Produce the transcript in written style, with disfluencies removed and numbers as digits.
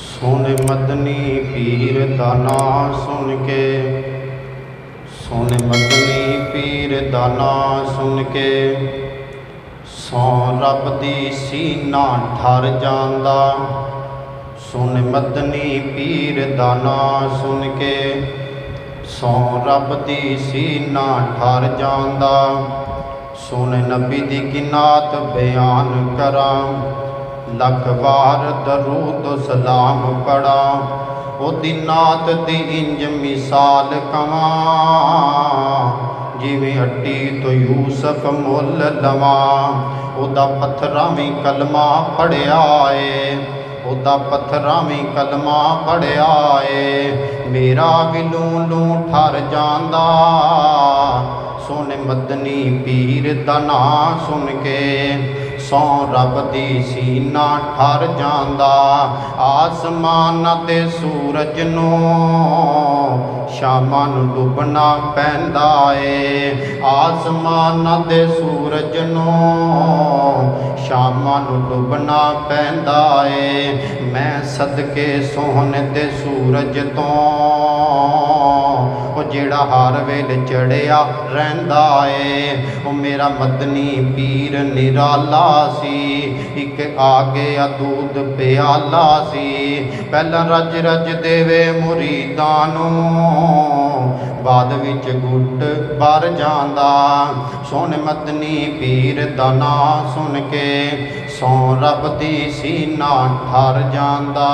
सुन मदनी पीर दा नां सुन के, सुन मदनी पीर दा नां सुन के, सौ रब दी सीना ठर जांदा। सुन मदनी पीर दा नां सुन के, सौ रब दी सीना ठर जांदा। सुन नबी दी किनात बयान करां, लख वार दरूद सलाम पढ़ा। ओदी नात दी इंज मिसाल कवां, जिवें हड्डी तो यूसफ मुल लवां। ओदा पत्थरां वी कलमा पढ़िया ए, ओदा पत्थरां वी कलमा पढ़िया ए। मेरा भी लूं लूं ठर जांदा। सुन मदनी पीर दा नां सुन के, सौ रब दी सीना ठर जांदा। आसमान ते सूरज नूं शामां नूं डुबना पैंदा ए। आसमान ते सूरज नूं शामां नूं डुबना पैंदा ए। मैं सदके सोहने ते सूरज तो जेड़ा हर वेले चढ़िया रहिंदा ए। ओ मेरा मदनी पीर निराला सी, एक आगे दूध प्याला सी। पहला रज रज देवे मुरीदां नूं, बाद विच गुट भर जांदा। सुन मदनी पीर दा नां सुन के, सौ रब दी सीना ठर जांदा।